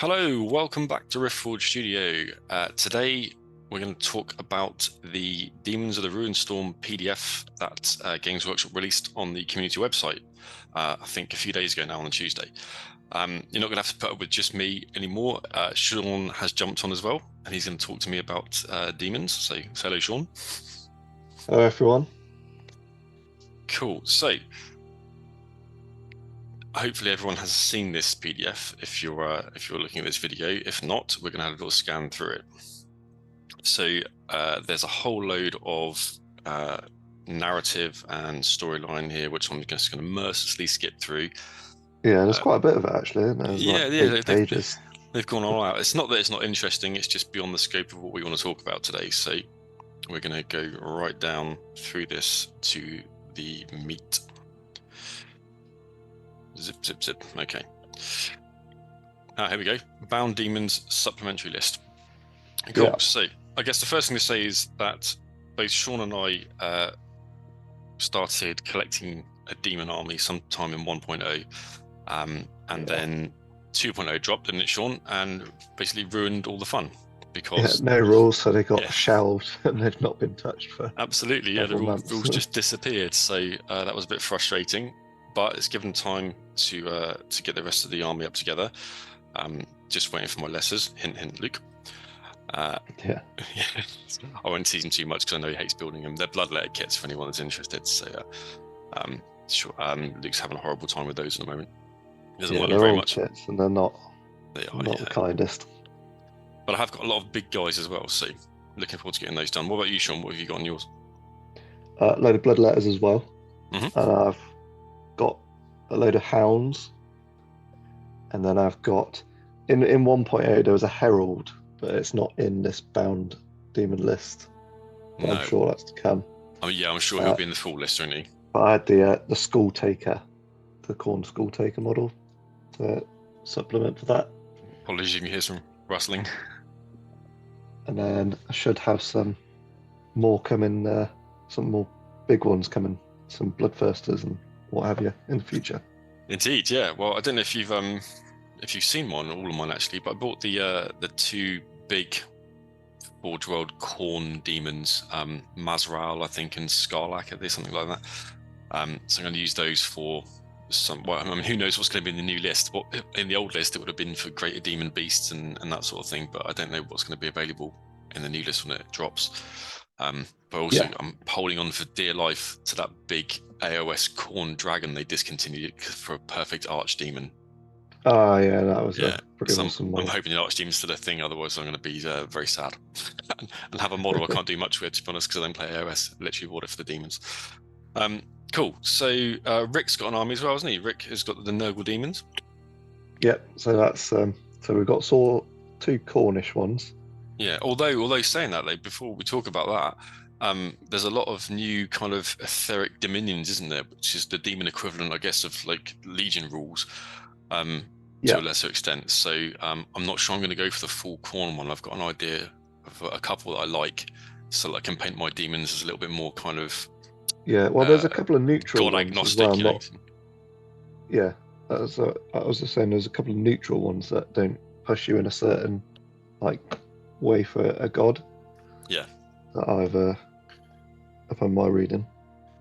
Hello, welcome back to Riftforge Studio. Today we're going to talk about the Demons of the Ruinstorm PDF that Games Workshop released on the community website, I think a few days ago now on Tuesday. You're not going to have to put up with just me anymore. Sean has jumped on as well, and he's going to talk to me about Demons. So hello, Sean. Hello, everyone. Cool. So hopefully everyone has seen this PDF if you're looking at this video. If not, we're going to have a little scan through it. So there's a whole load of narrative and storyline here, which I'm just going to mercilessly skip through. Yeah, there's quite a bit of it actually, isn't there? There's like 8 pages. They've gone all out. It's not that it's not interesting, it's just beyond the scope of what we want to talk about today. So we're going to go right down through this to the meat. Zip, zip, zip. Okay. Here we go. Bound Demons supplementary list. Cool. Yeah. So I guess the first thing to say is that both Sean and I started collecting a Demon Army sometime in 1.0, and then 2.0 dropped, didn't it, Sean? And basically ruined all the fun because no rules, so they got shelved and they've not been touched for absolutely. Yeah, the rules just disappeared. So that was a bit frustrating. But it's given time to get the rest of the army up together. Just waiting for my lessers. Hint, hint, Luke. Yeah. I won't tease him too much because I know he hates building them. They're bloodletter kits for anyone that's interested. So, sure. Luke's having a horrible time with those at the moment. He doesn't like them very much. Kits and they're not. They are not the kindest. But I have got a lot of big guys as well. So, looking forward to getting those done. What about you, Sean? What have you got on yours? A load of bloodletters as well. Mm-hmm. And I've got a load of hounds, and then I've got in 1.0 there was a herald, but it's not in this bound demon list. No. I'm sure that's to come. Oh yeah, I'm sure he'll be in the full list, won't he? But I had the school taker, the corn school taker model to supplement for that. Apologies if you hear some rustling. And then I should have some more coming, some more big ones coming, some bloodthirsters and what have you in the future. Indeed, yeah. Well, I don't know if you've seen mine, all of mine actually, but I bought the two big Forge World Khorne demons, Mazral, I think, and Skarlak, are they something like that? So I'm going to use those for some. Well, I mean, who knows what's going to be in the new list? What in the old list it would have been for greater demon beasts and that sort of thing, but I don't know what's going to be available in the new list when it drops. But also, I'm holding on for dear life to that big AOS Khorne dragon they discontinued for a perfect archdemon. Oh yeah, that was a pretty awesome one. I'm hoping the archdemon's still a thing, otherwise I'm going to be very sad and have a model I can't do much with, to be honest, because I don't play AOS. I literally bought it for the demons. Cool. So Rick's got an army as well, hasn't he? Rick has got the Nurgle demons. Yep. So that's so we've got two Cornish ones. Yeah, although saying that, though, before we talk about that, there's a lot of new kind of etheric dominions, isn't there? Which is the demon equivalent, I guess, of like Legion rules, to a lesser extent. So I'm not sure I'm going to go for the full Khorne one. I've got an idea of a couple that I like, so I can paint my demons as a little bit more kind of. Yeah, well, there's a couple of neutral God agnostic. Ones as well, yeah, I was just saying, there's a couple of neutral ones that don't push you in a certain way for a god. Yeah. That upon my reading.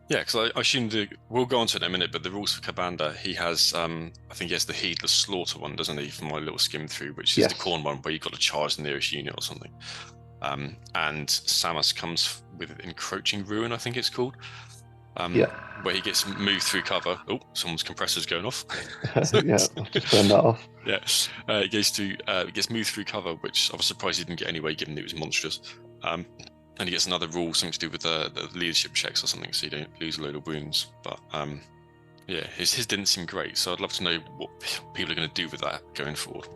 Yeah, because I assume we'll go on to it in a minute, but the rules for Kabanda, he has, I think he has the Heedless Slaughter one, doesn't he, from my little skim through, which is the Khorne one where you've got to charge the nearest unit or something. And Samus comes with Encroaching Ruin, I think it's called. Where he gets moved through cover. Oh, someone's compressor's going off. Yeah, I'll just turn that off. Yeah, it gets moved through cover, which I was surprised he didn't get anyway, given it was monstrous. And he gets another rule, something to do with the leadership checks or something, so you don't lose a load of wounds. But yeah, his didn't seem great, so I'd love to know what people are going to do with that going forward.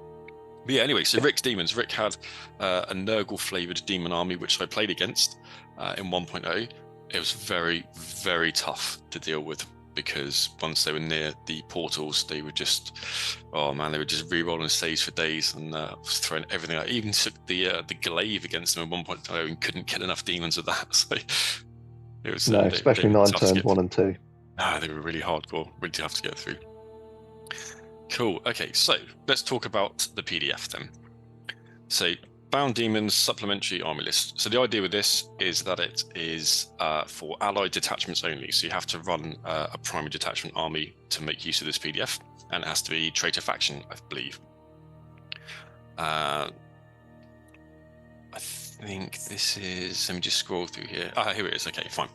But yeah, anyway, so Rick's demons. Rick had a Nurgle flavoured demon army, which I played against in 1.0. It was very, very tough to deal with because once they were near the portals, they were just, oh man, they were just re-rolling saves for days and was throwing everything out. I even took the glaive against them at 1.0 and couldn't kill enough demons with that. So it was especially 9 turns 1 and 2. They were really hardcore, really tough to get through. Cool. Okay, so let's talk about the PDF then. So, Bound Demons Supplementary Army List. So the idea with this is that it is for allied detachments only. So you have to run a primary detachment army to make use of this PDF, and it has to be traitor faction, I believe. I think this is. Let me just scroll through here. Here it is. Okay, fine.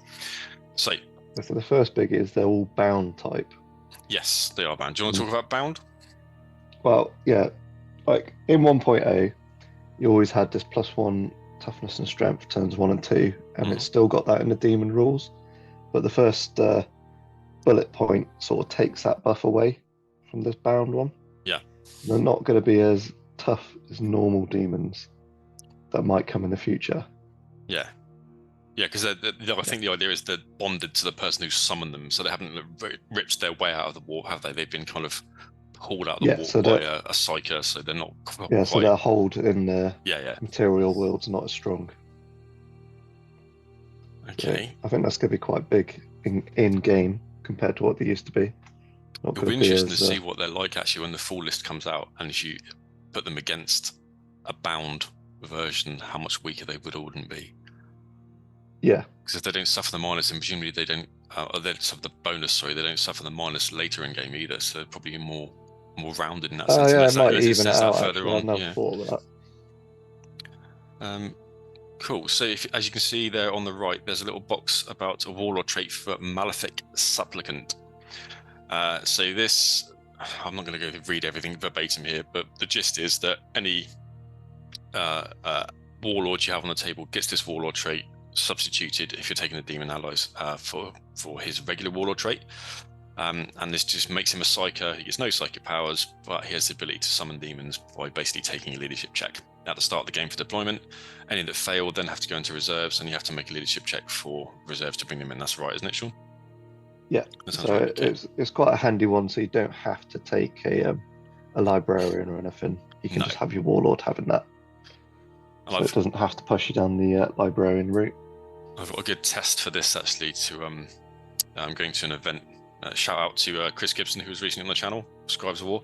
So the first big is they're all bound type. yes, they are bound. Do you want to talk about bound? Well, yeah, like in 1.0, you always had this +1 toughness and strength turns 1 and 2, and it's still got that in the demon rules. But the first bullet point sort of takes that buff away from this bound one. Yeah. They're not going to be as tough as normal demons that might come in the future. Yeah. Yeah, because I think the idea is they're bonded to the person who summoned them, so they haven't ripped their way out of the warp, have they? They've been kind of pulled out of the warp by a psyker, so they're not quite... so their hold in the material world's not as strong. Okay. So I think that's going to be quite big in game compared to what they used to be. It'll be interesting to see what they're like actually when the full list comes out, and if you put them against a bound version, how much weaker they wouldn't be. Yeah. Because if they don't suffer the minus, then presumably they don't, or they suffer the bonus, sorry, they don't suffer the minus later in game either, so they're probably more rounded in that sense. Yeah, it might even it out further on. I've never thought of that. Cool. So as you can see there on the right, there's a little box about a Warlord trait for Malefic Supplicant. So this, I'm not going to go read everything verbatim here, but the gist is that any Warlord you have on the table gets this Warlord trait substituted if you're taking the Demon Allies for his regular Warlord trait. And this just makes him a psyker. He gets no psychic powers, but he has the ability to summon demons by basically taking a leadership check at the start of the game for deployment. Any that fail then have to go into reserves, and you have to make a leadership check for reserves to bring them in. That's right, isn't it, Sean? Yeah. So right. It's quite a handy one, so you don't have to take a librarian or anything. You can just have your Warlord having that. So it doesn't have to push you down the librarian route. I've got a good test for this actually. I'm going to an event. Shout out to Chris Gibson, who was recently on the channel, Scribes of War.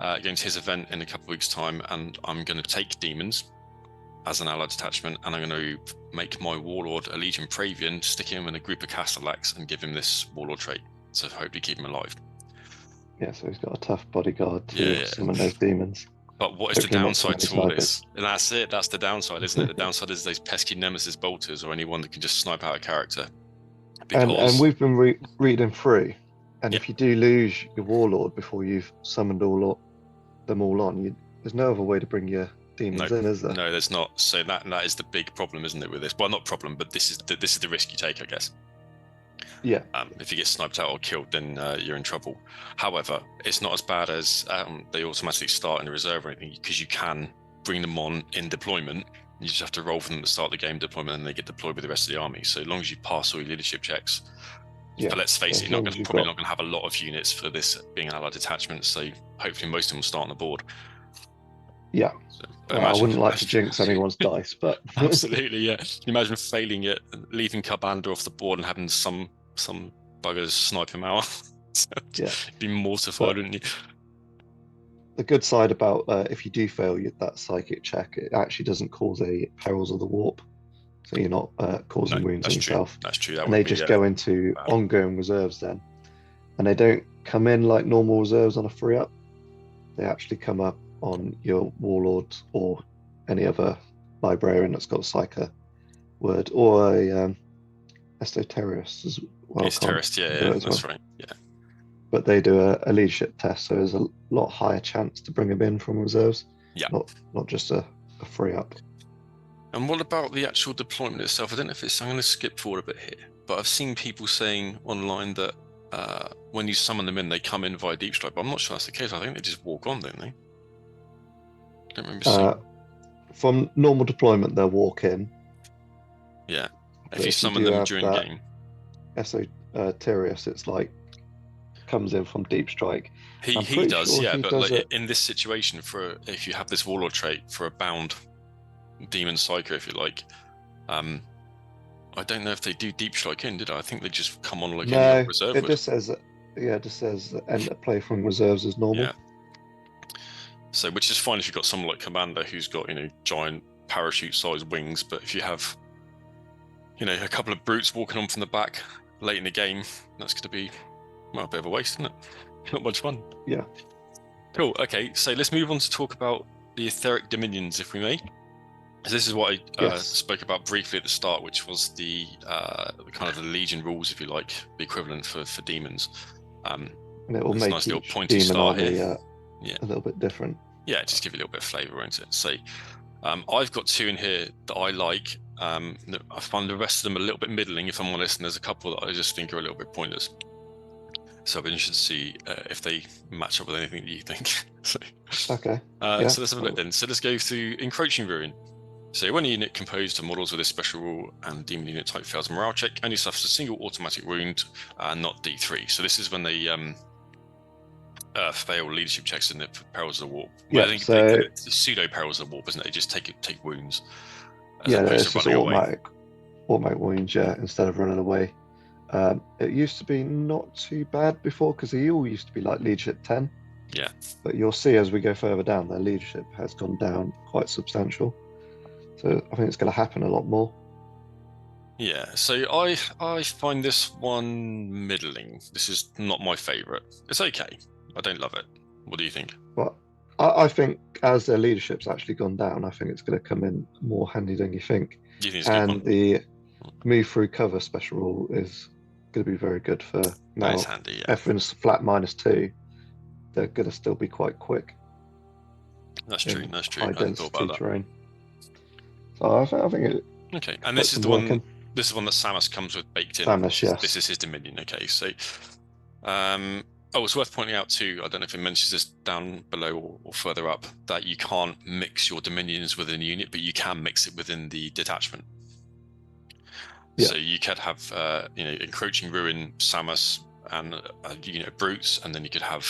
Going to his event in a couple of weeks' time, and I'm going to take demons as an allied detachment, and I'm going to make my Warlord a Legion Praevian, stick him in a group of Castellax, and give him this Warlord trait to hopefully keep him alive. Yeah, so he's got a tough bodyguard to summon those demons. But what is the downside to all this? And that's it. That's the downside, isn't it? The downside is those pesky Nemesis bolters or anyone that can just snipe out a character. And we've been reading through. And if you do lose your Warlord before you've summoned them all on, there's no other way to bring your demons in, is there? No, there's not. So that is the big problem, isn't it, with this? Well, not problem, but this is the risk you take, I guess. Yeah. If you get sniped out or killed, then you're in trouble. However, it's not as bad as they automatically start in the reserve or anything, because you can bring them on in deployment. You just have to roll for them to start the game deployment, and they get deployed with the rest of the army. So as long as you pass all your leadership checks. Yeah, but let's face it, you're probably not going to have a lot of units for this being an allied detachment, so hopefully most of them will start on the board. Yeah. So, I wouldn't like to jinx anyone's dice, but... Absolutely, yeah. Can you imagine failing it, leaving Carbander off the board and having some buggers snipe him out? You'd be mortified, wouldn't you? The good side about if you do fail that psychic check, it actually doesn't cause a Perils of the Warp. So you're not causing wounds on yourself. That's true. And they just go into ongoing reserves then. And they don't come in like normal reserves on a free up. They actually come up on your Warlord or any other librarian that's got a psyker word, or a Esoterist as well. Esoterist, that's right. Yeah. But they do a leadership test, so there's a lot higher chance to bring them in from reserves. Yeah. Not just a free up. And what about the actual deployment itself? I don't know if I'm going to skip forward a bit here, but I've seen people saying online that when you summon them in, they come in via Deep Strike, but I'm not sure that's the case. I think they just walk on, don't they? I don't remember seeing. From normal deployment, they'll walk in. Yeah. If you summon them during game. Esoterius, it's like, comes in from Deep Strike. He does, but like in this situation, if you have this Warlord trait for a bound Demon Psycho, if you like, I don't know if they do Deep Strike in, did I? I think they just come on like any reserve. It just says end at play from reserves as normal. Yeah. So, which is fine if you've got someone like Commander who's got, giant parachute-sized wings, but if you have, a couple of brutes walking on from the back late in the game, that's going to be, well, a bit of a waste, isn't it? Not much fun. Yeah. Cool. Okay, so let's move on to talk about the etheric dominions, if we may. So this is what I Yes. spoke about briefly at the start, which was the kind of the Legion rules, if you like, the equivalent for demons. And it will There's a make nice little each pointy demon star army here. a little bit different. Yeah, just give you a little bit of flavour, won't it? So I've got 2 in here that I like. I find the rest of them a little bit middling, if I'm honest, and there's a couple that I just think are a little bit pointless. So I'll be interested to see if they match up with anything that you think. Okay. So let's have a look then. So let's go through Encroaching Ruin. So when a unit composed of models with this special rule and demon unit type fails a morale check, only suffers a single automatic wound, not D3. So this is when they fail leadership checks in the perils of the warp. Well, I think the pseudo perils of the warp, isn't it? They just take wounds. It's just automatic wounds, instead of running away. It used to be not too bad before, because they all used to be like leadership 10. Yeah. But you'll see as we go further down, their leadership has gone down quite substantial. So I think it's going to happen a lot more. Yeah, so I find this one middling. This is not my favourite. It's okay. I don't love it. What do you think? Well, I think as their leadership's actually gone down, I think it's going to come in more handy than you think. Do you think it's a good one? The move through cover special rule is going to be very good for now. That is handy, yeah. Everyone's flat -2. They're going to still be quite quick. That's true. That's true. High I hadn't thought about that. terrain. So I think it. Okay, and this is the one. This is one that Samus comes with baked in. Samus, yes. This is his dominion. Okay, so it's worth pointing out too. I don't know if it mentions this down below or further up, that you can't mix your dominions within a unit, but you can mix it within the detachment. Yeah. So you could have Encroaching Ruin, Samus, and brutes, and then you could have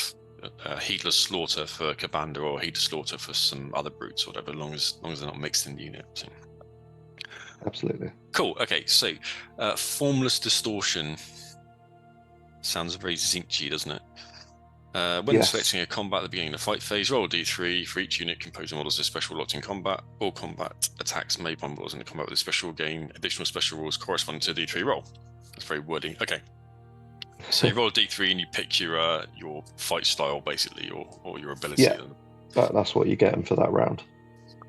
Heedless Slaughter for Commander or Heedless Slaughter for some other brutes, or whatever, as long as they're not mixed in the unit. So. Absolutely. Cool. Okay, so Formless Distortion sounds very Zinchi, doesn't it? When selecting a combat at the beginning of the fight phase, roll a d3 for each unit composed of models with special locked in combat. All combat attacks made by models in the combat with a special gain additional special rules corresponding to a d3 roll. That's very wordy. Okay. So you roll a d3 and you pick your fight style, basically, or your ability. Yeah, that's what you're getting for that round.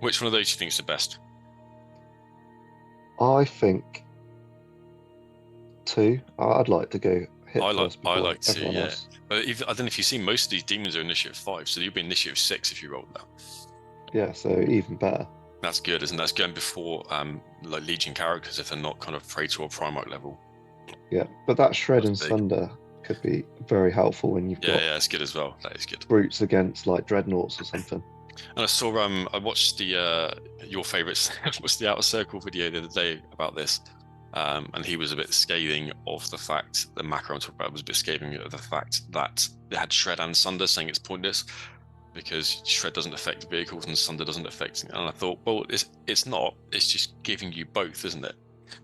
Which one of those do you think is the best? I think 2. I'd like to go hit I first. I like 2, yeah. Else. But I don't know if you've seen, most of these demons are initiative 5, so you'll be initiative 6 if you roll that. Yeah, so even better. That's good, isn't it? That's going before like Legion characters if they're not kind of Praetor or Primarch level. Yeah, but that Shred and Sunder could be very helpful when you've got. Yeah, it's good as well. That is good. Brutes against like dreadnoughts or something. And I saw I watched the your favourites was the Outer Circle video the other day about this, and he was a bit scathing of the fact the macro I'm talking about was a bit scathing of the fact that they had Shred and Sunder, saying it's pointless because Shred doesn't affect vehicles and Sunder doesn't affect. And I thought, well, it's not. It's just giving you both, isn't it?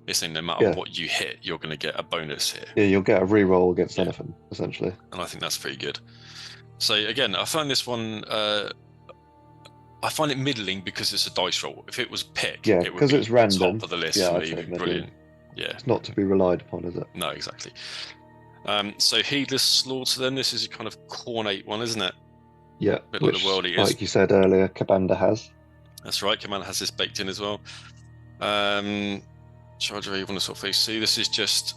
It's saying no matter what you hit, you're going to get a bonus here. Yeah, you'll get a reroll against anything, essentially. And I think that's pretty good. So again, I find this one. I find it middling because it's a dice roll. If it was pick, it would be it's random. Top of the list. Yeah, Maybe brilliant. Yeah, it's not to be relied upon, is it? No, exactly. So Heedless Slaughter. Then this is a kind of cornate one, isn't it? Yeah, a bit like the World Eaters. Like you said earlier, Commander has. That's right. Commander has this baked in as well. Charge array, you want to sort of face. See, this is just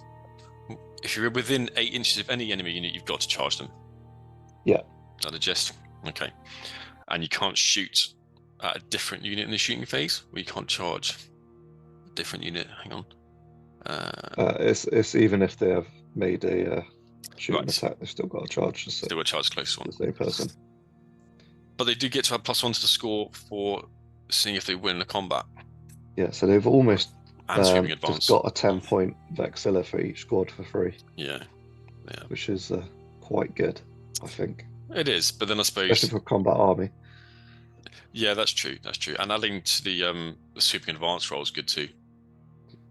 if you're within 8 inches of any enemy unit, you've got to charge them. Yeah. That a gist. Okay. And you can't shoot at a different unit in the shooting phase. We can't charge a different unit. Hang on. It's even if they have made a shooting attack, they've still got to charge. Still got to charge close one. The same person. But they do get to have +1 to the score for seeing if they win the combat. Yeah, so they've almost just got a 10-point Vexilla for each squad for free. Yeah. Which is quite good, I think. It is, but then I suppose especially for combat army. Yeah, that's true. And adding to the super advanced roll is good too.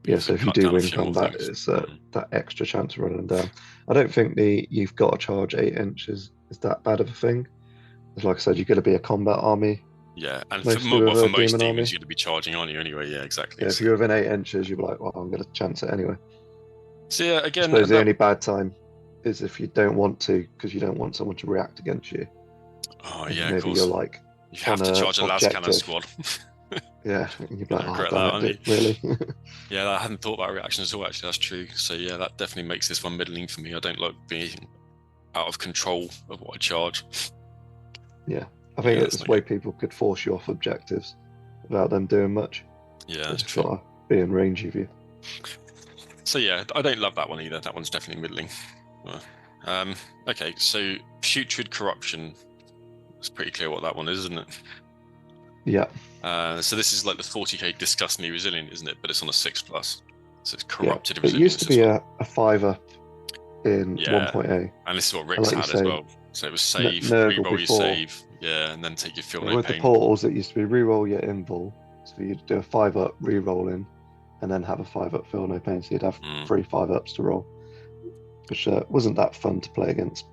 Yeah, so if you do win combat, it's that extra chance of running them down. I don't think you've got to charge 8 inches is that bad of a thing. Like I said, you're going to be a combat army. Yeah, and Mostly for with a most demon demons, army. you're going to be charging on you anyway. Yeah, exactly. Yeah, if you're within 8 inches, you'll be like, well, I'm going to chance it anyway. So yeah, I again, suppose the only bad time is if you don't want to, because you don't want someone to react against you. oh And yeah, of maybe course. you're like You have on to a charge a las cannon objective. squad. Yeah, and you're like, oh, Regret damn that, it, aren't you? really? Yeah, I hadn't thought about reactions at all. Actually, that's true. So yeah, that definitely makes this one middling for me. I don't like being out of control of what I charge. Yeah, I think Yeah, it's the way people could force you off objectives without them doing much. Yeah, They that's just true. gotta be in range of you. So yeah, I don't love that one either. That one's definitely middling. Okay, so putrid corruption. It's pretty clear what that one is, isn't it? Yeah. So this is like the 40k disgustingly resilient, isn't it? But it's on a 6+. So it's corrupted It resilience. used to be a 5-up in Yeah. 1.8. And this is what Rick's like had as well. So it was save, Nurgle reroll your before. save, yeah, and then take your feel no With pain. the portals, it used to be reroll your invul. So you'd do a 5-up reroll in, and then have a 5-up feel no pain. So you'd have 3 5-ups to roll, which wasn't that fun to play against,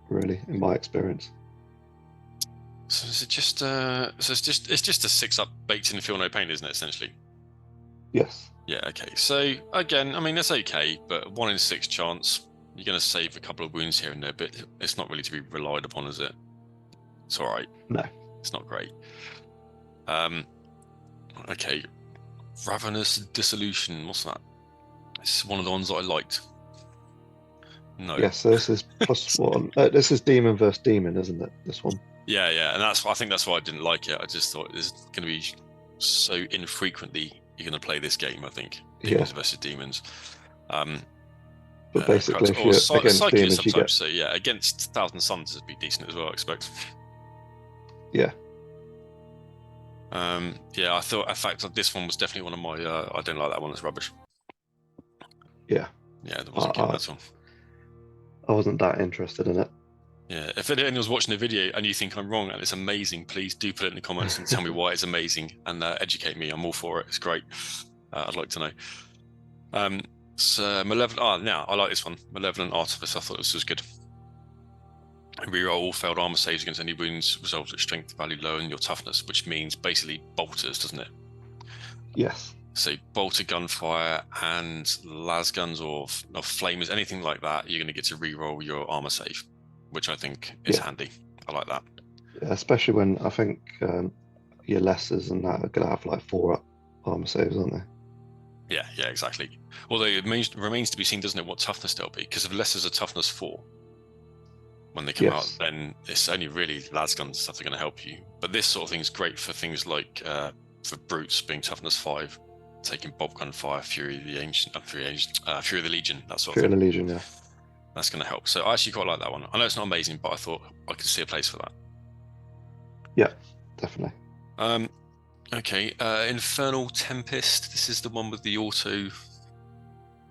really, in my experience. So is it just so it's just a 6-up baked in feel no pain, isn't it, essentially? Yes. Yeah, okay. So again, I mean that's okay, but 1 in 6 chance. You're going to save a couple of wounds here and there, but it's not really to be relied upon, is it? It's all right. No. It's not great. Okay. Ravenous dissolution. What's that? It's one of the ones that I liked. No. Yes, so this is +1. This is demon versus demon, isn't it? This one. Yeah, and I think that's why I didn't like it. I just thought it's going to be so infrequently you're going to play this game. I think demons versus demons. But basically, if you're against demons, you get. So yeah, against Thousand Suns would be decent as well, I expect. Yeah. Yeah, I thought. In fact, this one was definitely one of my. I don't like that one. It's rubbish. Yeah. Yeah, that wasn't good at all. I wasn't that interested in it. Yeah, if anyone was watching the video and you think I'm wrong and it's amazing, please do put it in the comments and tell me why it's amazing and educate me. I'm all for it. It's great. I'd like to know. So Malevolent. Now I like this one. Malevolent Artifice. I thought this was good. Reroll all failed armor saves against any wounds resolved at strength value lower than your toughness, which means basically bolters, doesn't it? Yes. So bolter, gunfire, and las guns or flamers, anything like that, you're going to get to reroll your armor save, which I think is handy. I like that. Yeah, especially when I think your lessers and that are going to have like 4-up armor saves, aren't they? Yeah, exactly. Although it remains to be seen, doesn't it, what toughness they'll be? Because if lessers are toughness 4, when they come out, then it's only really las guns and stuff that are going to help you. But this sort of thing is great for things like for brutes being toughness 5, taking bob gunfire, Fury of the Ancient, Fury of the Legion, that sort of thing. Fury of the Legion, yeah. That's going to help. So I actually quite like that one. I know it's not amazing, but I thought I could see a place for that. Yeah, definitely. Okay, Infernal Tempest. This is the one with the auto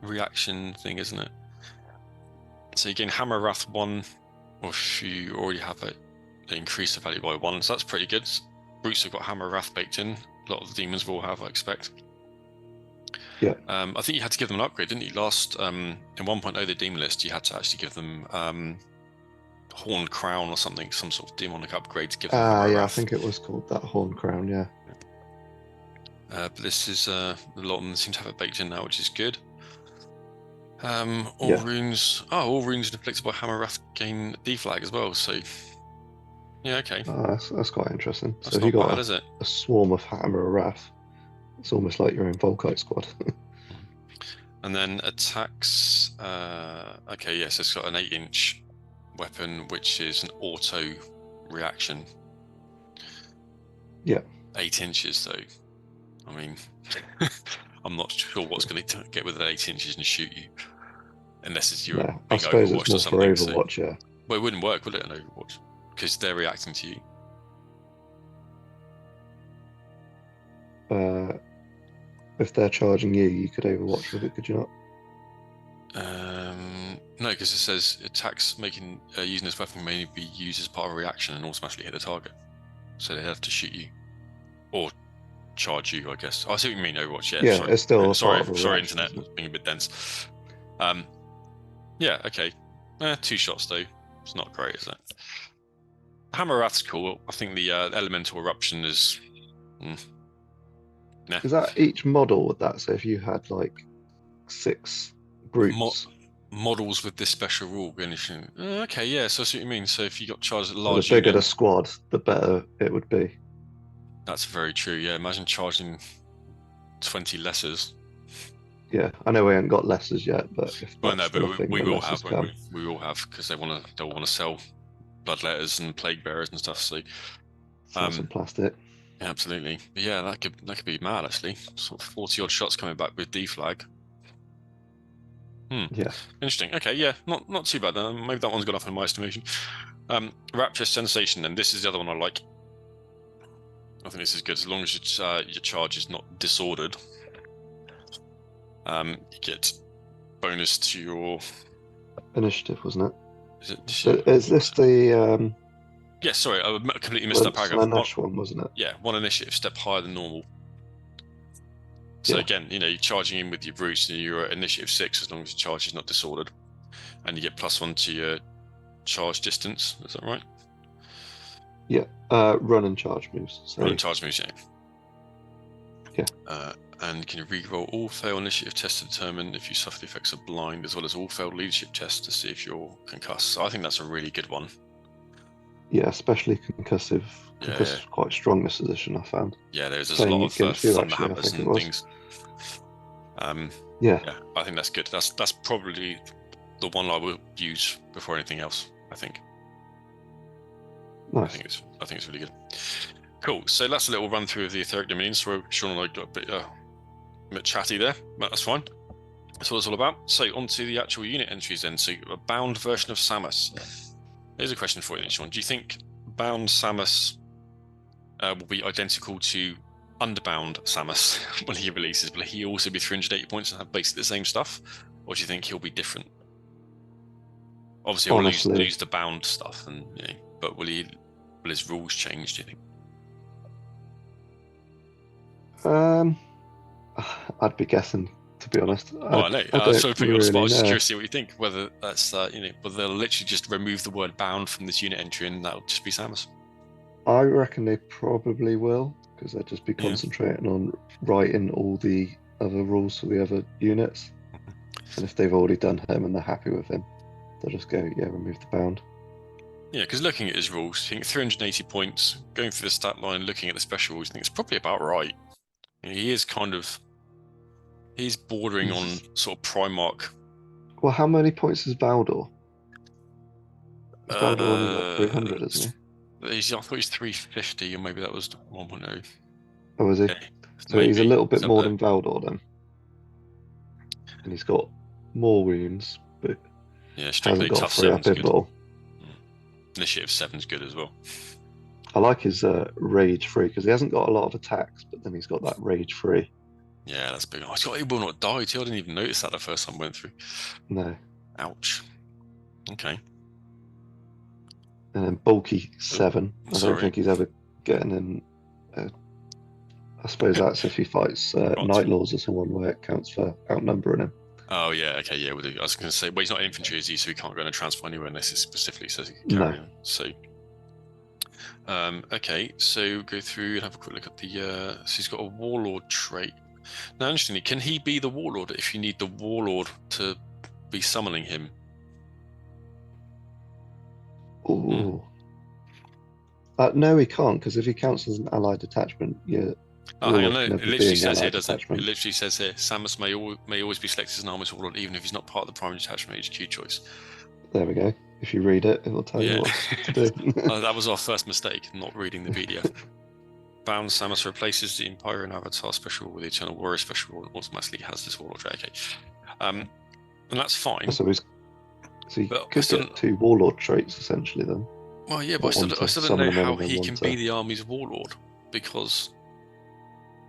reaction thing, isn't it? So you gain Hammer Wrath 1, or if you already have it, they increase the value by 1. So that's pretty good. Brutes have got Hammer Wrath baked in. A lot of the demons will have, I expect. Yeah. I think you had to give them an upgrade, didn't you? Last in 1.0 the demon list, you had to actually give them Horned Crown or something, some sort of demonic upgrade to give them. Yeah, I think it was called that Horned Crown. Yeah. But this is a lot of them seem to have it baked in now, which is good. All runes. All runes inflicted by Hammer Wrath gain deflag as well. So yeah, okay. That's quite interesting. That's so if you got bad, is it? a swarm of Hammer Wrath, it's almost like you're in Volkite squad. And then attacks. Okay, yes, it's got an 8-inch weapon, which is an auto reaction. Yeah. 8 inches, though. I mean, I'm not sure what's going to get within 8 inches and shoot you, unless it's being I suppose Overwatched it's more or something. for Overwatch, yeah. Well, it wouldn't work, would it, in Overwatch? Because they're reacting to you. If they're charging you, you could Overwatch with it, could you not? No, because it says attacks making using this weapon may be used as part of a reaction and automatically hit the target. So they have to shoot you or charge you, I guess. I see what you mean, Overwatch. Yeah, sorry. It's still sorry, reaction, internet being a bit dense. Yeah, okay. 2 shots though. It's not great, is it? Hammer-Wrath's cool. I think the Elemental Eruption is... nah. Is that each model with that? So if you had like 6 brutes, Models with this special rule. Okay, yeah, so I see what you mean. So if you got charged at so large the bigger unit, the squad, the better it would be. that's very true. Yeah, imagine charging 20 lessers. Yeah, I know we haven't got lessers yet, but if Well, that's no, still but a thing, we the will lessers have, won't come. we? We will have, because they'll want to sell bloodletters and plague bearers and stuff. So Sell some plastic. yeah, absolutely. But yeah, that could be mad actually. Sort of 40 odd shots coming back with D flag. Yeah. Interesting. Okay, yeah, not too bad. Maybe that one's gone off in my estimation. Rapturous Sensation. Then this is the other one I like. I think this is good as long as your charge is not disordered. You get bonus to your Initiative, wasn't it? Is this the Yeah, sorry, I completely missed that paragraph. Slanesh one, wasn't it? Yeah, 1 initiative step higher than normal. So again, you're charging in with your brutes and you're at initiative 6 as long as your charge is not disordered, and you get +1 to your charge distance. Is that right? Yeah. Run and charge moves. So... Run and charge moves, yeah. And can you re-roll all failed initiative tests to determine if you suffer the effects of blind, as well as all failed leadership tests to see if you're concussed. So I think that's a really good one. Yeah, especially concussive. Concussive is quite strong in this position, I found. Yeah, there's a lot of thunder hammers and things. Yeah, I think that's good. That's probably the one I will use before anything else. I think. Nice. I think it's really good. Cool. So that's a little run through of the etheric dominions. So Sean and I got a bit chatty there, but that's fine. That's what it's all about. So on to the actual unit entries then. So a bound version of Samus. Here's a question for you, Sean. Do you think bound Samus will be identical to underbound Samus when he releases? Will he also be 380 points and have basically the same stuff? Or do you think he'll be different? Obviously, he'll lose the bound stuff, and but will his rules change, do you think? I'd be guessing, to be honest. I know. I was trying to put you on the spot. I was just curious to see what you think. Whether that's whether they'll literally just remove the word bound from this unit entry and that'll just be Samus. I reckon they probably will, because they'll just be concentrating on writing all the other rules for the other units. And if they've already done him and they're happy with him, they'll just go, remove the bound. Yeah, because looking at his rules, I think 380 points, going through the stat line, looking at the special rules, I think it's probably about right. He's bordering on sort of Primarch. Well, how many points is Baldor? Baldor only got 300, isn't he? I thought he's 350, or maybe that was 1.0. Oh, is he? Okay. So maybe. He's a little bit more than Baldor then. And he's got more wounds, but strictly tough 7's good. Initiative 7's good as well. I like his rage free, because he hasn't got a lot of attacks, but then he's got that rage free. Yeah, that's big. He's got he will not die too. I didn't even notice that the first time I went through. No. Ouch. Okay. And then bulky 7. I don't think he's ever getting in. I suppose that's if he fights Night Lords or someone where it counts for outnumbering him. Oh yeah, okay, yeah. Well, I was going to say, well, he's not infantry, is he? So he can't go in a transfer anywhere unless it specifically says he can carry him. So. Okay, so go through and have a quick look at the. So he's got a Warlord trait. Now, interestingly, can he be the Warlord if you need the Warlord to be summoning him? Ooh. No, he can't, because if he counts as an allied detachment, hang on, no, it literally says here, doesn't it? It literally says here, Samus may always be selected as an Armist Warlord, even if he's not part of the primary detachment HQ choice. There we go. If you read it, it will tell you what to do. That was our first mistake, not reading the PDF. Bound Samus replaces the Empire and Avatar special with the Eternal Warrior special and automatically has this Warlord trait. Okay. And that's fine. So you could get 2 Warlord traits, essentially, then. Well, yeah, but I still don't know how he can be the army's Warlord, because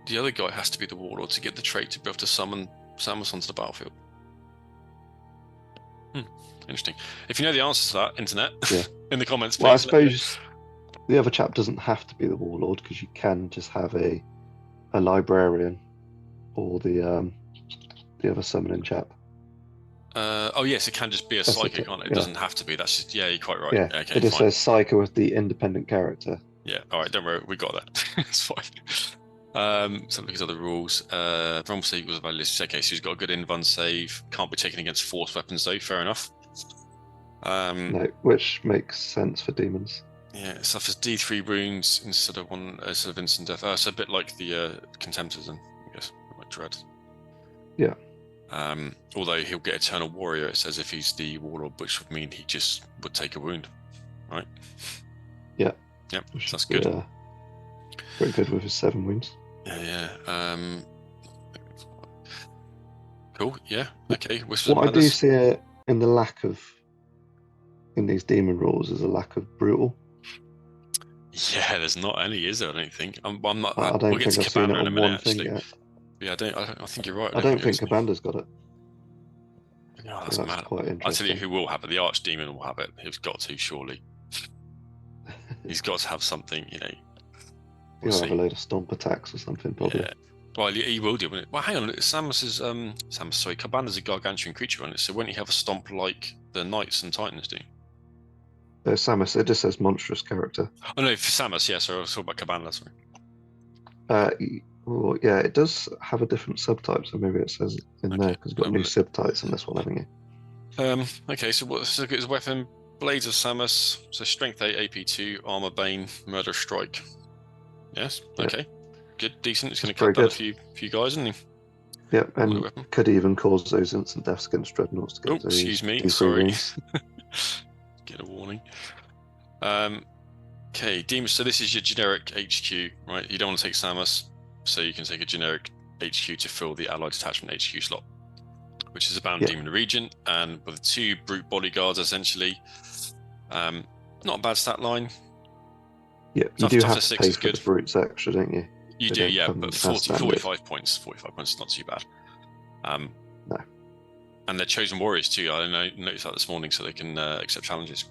the other guy has to be the Warlord to get the trait to be able to summon Samus onto the battlefield. Interesting. If you know the answer to that, internet, in the comments, please. Well, I suppose the other chap doesn't have to be the Warlord, because you can just have a librarian or the other summoning chap. Oh yes, it can just be a That's psychic, can't it? It yeah. doesn't have to be. That's just, yeah, you're quite right. Yeah, Okay, it just fine. says Psycho with the independent character. Yeah, all right, don't worry, we got that. It's fine. So look at his other rules. Vulnerable save equals a valid list. Okay, so he's got a good invuln save. Can't be taken against force weapons though. Fair enough. No, which makes sense for demons. Yeah, it suffers D3 wounds instead of instant death. It's a bit like the Contemptors, then, I guess, like Dread. Yeah. Although he'll get Eternal Warrior, it says if he's the Warlord, which would mean he just would take a wound, right? Yeah. Yep, Which that's good. Pretty good with his 7 wounds. Yeah. Cool. Yeah. Okay. What I do see in the lack of in these demon rules is a lack of brutal. Yeah, there's not any, is there? I don't think. I'm not. I don't We'll get think to I've seen it Cabana in a on minute, one thing actually. yet. Yeah, I think you're right. I don't think Cabanda's got it. Oh, That's mad. quite I'll tell you interesting. who will have it. The Archdemon will have it. He's got to, surely. He's got to have something, you know. He'll have a load of stomp attacks or something, probably. Yeah. Well, he will do, won't it? Well, hang on. Cabanda's a gargantuan creature, isn't it? So won't he have a stomp like the Knights and Titans do? Samus, it just says monstrous character. Oh no, for Samus, yeah. So I was talking about Cabana. Sorry. Well, yeah, it does have a different subtype, so maybe it says in there because it's got new subtypes in this one, haven't you? Okay, so what's his weapon? Blades of Samus. So Strength 8, AP2, Armor Bane, Murder Strike. Yes. Yeah. Okay. Good, decent. It's going to Very cut down good. a few guys, isn't he? Yep, and could even cause those instant deaths against dreadnoughts to get those excuse me, D3 sorry. wounds. Get a warning. Okay, Demons. So this is your generic HQ, right? You don't want to take Samus, so you can take a generic HQ to fill the allied detachment HQ slot, which is a bound demon regent, and with 2 brute bodyguards essentially. Not a bad stat line. Yeah, you do have to pay for the brutes extra, don't you? You do, yeah, but 45 points. 45 points is not too bad. No. And they're chosen warriors too. I noticed that this morning, so they can accept challenges.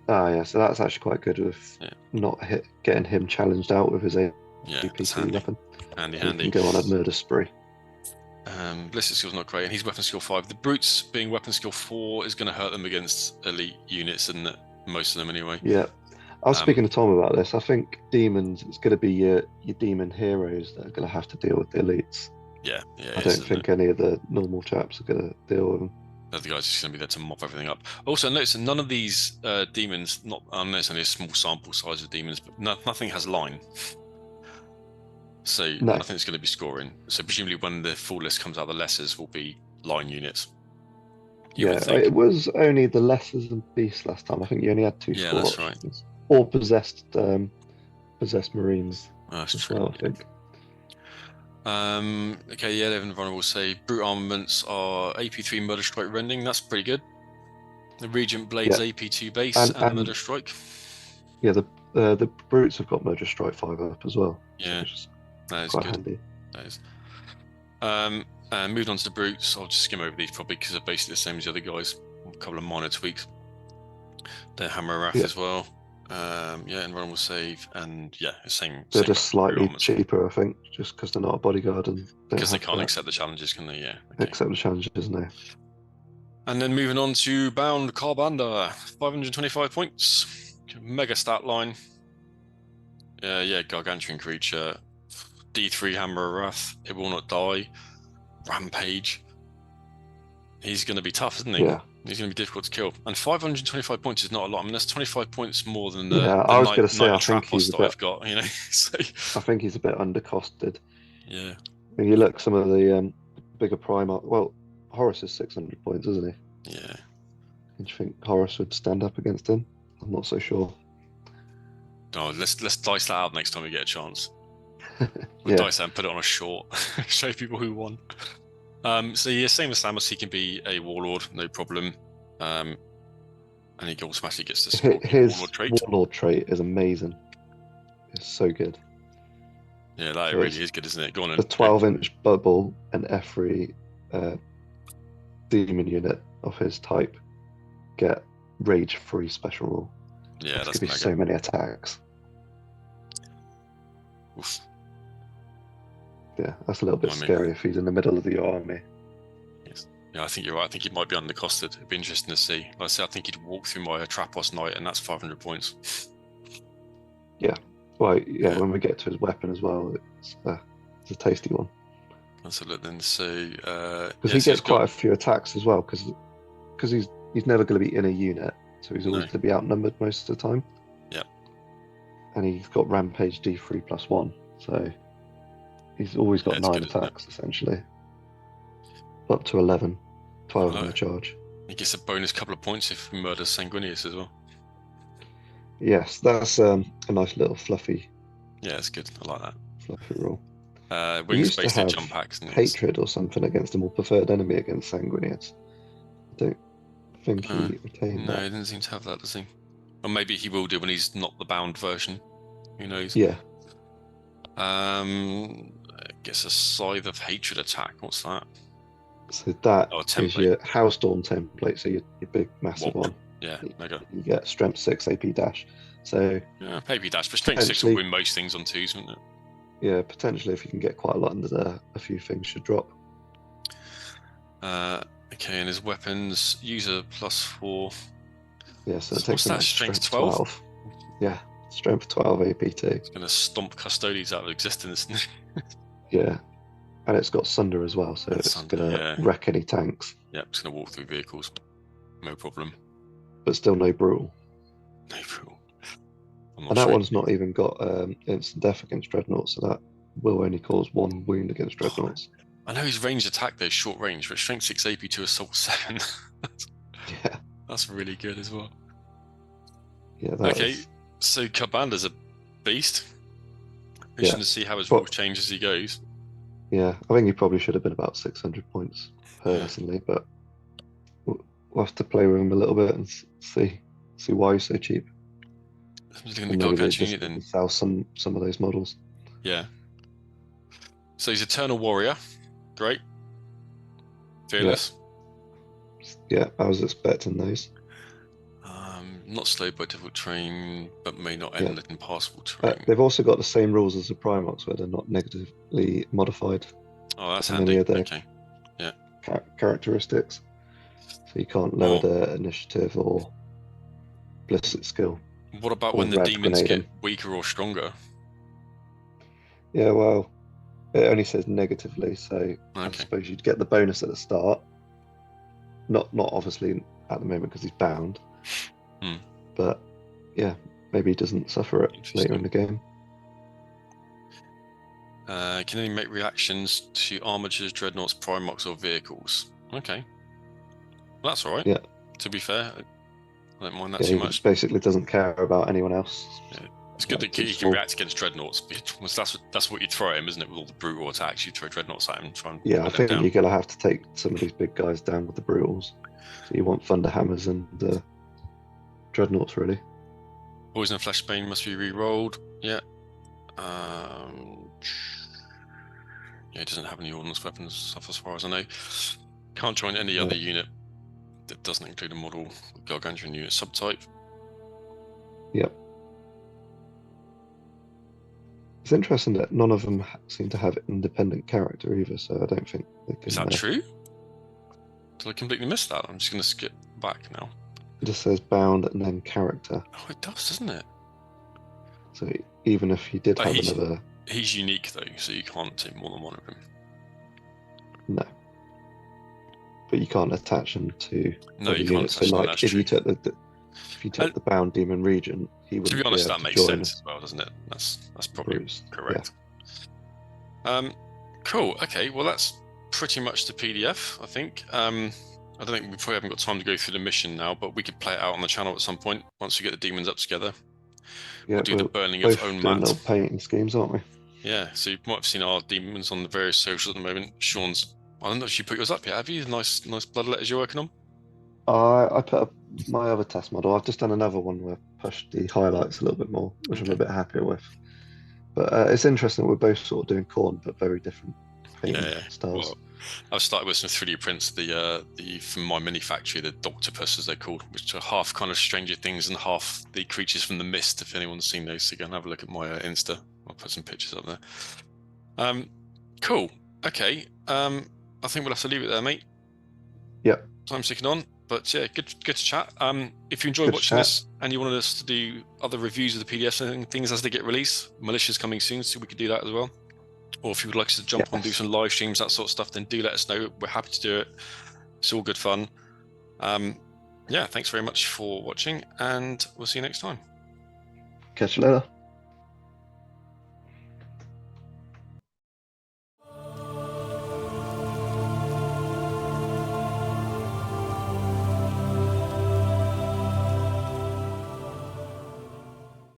Ah, yeah, so that's actually quite good with not getting him challenged out with his APC weapon. Handy. He can go on a murder spree. Ballistic skill's not great, and he's weapon skill 5. The brutes being weapon skill 4 is going to hurt them against elite units, isn't it? Most of them anyway. Yeah. I was speaking to Tom about this. I think demons, it's going to be your demon heroes that are going to have to deal with the elites. Yeah. I don't think any of the normal chaps are going to deal with them. The guys are just going to be there to mop everything up. Also, notice that none of these demons, I know it's only a small sample size of demons, but nothing has line. So nothing's going to be scoring. So presumably when the full list comes out, the lessers will be line units. It was only the lessers and beasts last time. I think you only had 2 score that's options. right. Or possessed marines. That's as true. well, I think. Okay, yeah, they're invulnerable. Say brute armaments are AP3 murder strike rending. That's pretty good. The regent blades AP2 base and murder strike. Yeah, the brutes have got murder strike 5 up as well. Yeah, so that is quite good. handy. That is. And moving on to the brutes, I'll just skim over these probably because they're basically the same as the other guys. A couple of minor tweaks. They're hammer wrath as well. Invulnerable save, and the same. They're just slightly cheaper, I think, just because they're not a bodyguard and because they can't accept the challenges, can they? Yeah. Okay. Accept the challenges, no. And then moving on to bound Carbanda, 525 points, mega stat line. Gargantuan creature, D3 hammer wrath. It will not die. Rampage. He's going to be tough, isn't he? Yeah. He's going to be difficult to kill. And 525 points is not a lot. I mean, that's 25 points more than the I was going to say, I think he's I've got, you know. So. I think he's a bit undercosted. Yeah. When you look some of the bigger Primarch, well, Horus is 600 points, isn't he? Yeah. Do you think Horus would stand up against him? I'm not so sure. Oh, let's dice that out next time we get a chance. We'll dice that and put it on a short. Show people who won. Same as Samus, he can be a Warlord, no problem. And he automatically gets the Warlord trait. His Warlord trait is amazing. It's so good. Yeah, that really is good, isn't it? Go on. The 12-inch bubble and every demon unit of his type get rage-free special rule. Yeah, that's going to be so many attacks. Oof. Yeah, that's a little bit scary if he's in the middle of your army. Yes. Yeah, I think you're right. I think he might be undercosted. It'd be interesting to see. Like I said, I think he'd walk through my Atrapos Knight, and that's 500 points. Well, when we get to his weapon as well, it's a tasty one. Let's have a look then. So, because he gets quite a few attacks as well, because he's never going to be in a unit, so he's always going to be outnumbered most of the time. Yeah. And he's got Rampage D3+1, so he's always got 9 attacks essentially, up to 11, 12 in the charge. He gets a bonus couple of points if he murders Sanguinius as well. Yes, that's a nice little fluffy. Yeah, it's good. I like that. Fluffy rule. Wing space to jump hacks. Hatred or something against him, or preferred enemy against Sanguinius. I don't think he retained that. No, he doesn't seem to have that, does he? Or maybe he will do when he's not the bound version. Who knows? Yeah. I guess a Scythe of Hatred attack. What's that? So that is your Howlstorm template, so your big, massive one. Yeah, mega. You get Strength 6 AP dash. So yeah, AP dash, but Strength 6 will win most things on 2s, wouldn't it? Yeah, potentially if you can get quite a lot under there, a few things should drop. Okay, and his weapons, user +4. Yeah, so it takes that, Strength 12? Yeah, Strength 12 AP2. It's going to stomp Custodians out of existence. Yeah, and it's got Sunder as well, so it's going to wreck any tanks. Yeah, it's going to walk through vehicles. No problem. But still no Brutal. No Brutal. And that one's not even got instant death against Dreadnoughts, so that will only cause 1 wound against Dreadnoughts. I know his ranged attack though, short range, but Strength 6 AP to Assault 7. Yeah. That's really good as well. Yeah, so Carbanda's a beast. Interesting to see how his rule changes as he goes. Yeah, I think he probably should have been about 600 points personally, but we'll have to play with him a little bit and see why he's so cheap. Maybe they just sell some of those models. Yeah. So he's Eternal Warrior. Great. Fearless. Yeah, I was expecting those. Not slowed by difficult terrain, but may not end in passable terrain. They've also got the same rules as the Primox, where they're not negatively modified. Oh, that's handy. Okay. Yeah. Characteristics. So you can't lower their initiative or ballistic skill. What about when the demons get weaker or stronger? Yeah, well, it only says negatively, so I suppose you'd get the bonus at the start. Not obviously at the moment because he's bound. But yeah, maybe he doesn't suffer it later in the game. Can he make reactions to armatures, dreadnoughts, primox, or vehicles? Okay. Well, that's alright. Yeah. To be fair, I don't mind that too much. He basically doesn't care about anyone else. Yeah. It's good that he can react against dreadnoughts, because that's what you throw at him, isn't it? With all the brutal attacks, you throw dreadnoughts at him and try and I think you're going to have to take some of these big guys down with the brutals. So you want Thunderhammers and dreadnoughts, really. Poison and Flesh Bane must be re-rolled. Yeah. It doesn't have any ordnance weapons stuff as far as I know. Can't join any other unit that doesn't include a model Gargantuan unit subtype. Yep. It's interesting that none of them seem to have independent character either, so I don't think they can... Is that true? Did I completely miss that? I'm just going to skip back now. It just says bound and then character. Oh, it does, doesn't it? So even if he did have another... He's unique, though, so you can't take more than one of them. No. But you can't attach them to... No, you can't attach them, that's if true. You took the bound demon regent, he would... To be honest, that makes sense as well, doesn't it? That's probably correct. Yeah. Cool. Okay, well, that's pretty much the PDF, I think. I don't think we probably haven't got time to go through the mission now, but we could play it out on the channel at some point once we get the demons up together. Yeah, we'll do the burning of own mat. Little painting schemes, aren't we? Yeah, so you might have seen our demons on the various socials at the moment. Sean's, I don't know if you put yours up yet, have you? Nice blood letters you're working on? I put up my other test model. I've just done another one where I pushed the highlights a little bit more, which I'm a bit happier with. But it's interesting that we're both sort of doing corn, but very different painting styles. Well, I've started with some 3D prints, the from my mini factory, the Doctopus as they're called, which are half kind of Stranger Things and half the creatures from the Mist. If anyone's seen those, so go and have a look at my Insta. I'll put some pictures up there. Cool. Okay. I think we'll have to leave it there, mate. Yep. Time's ticking on, but yeah, good to chat. If you enjoyed Good watching chat. this and you wanted us to do other reviews of the PDFs and things as they get released, Militia's coming soon, so we could do that as well. Or if you would like us to jump on, do some live streams, that sort of stuff, then do let us know. We're happy to do it. It's all good fun. Yeah, thanks very much for watching, and we'll see you next time. Catch you later.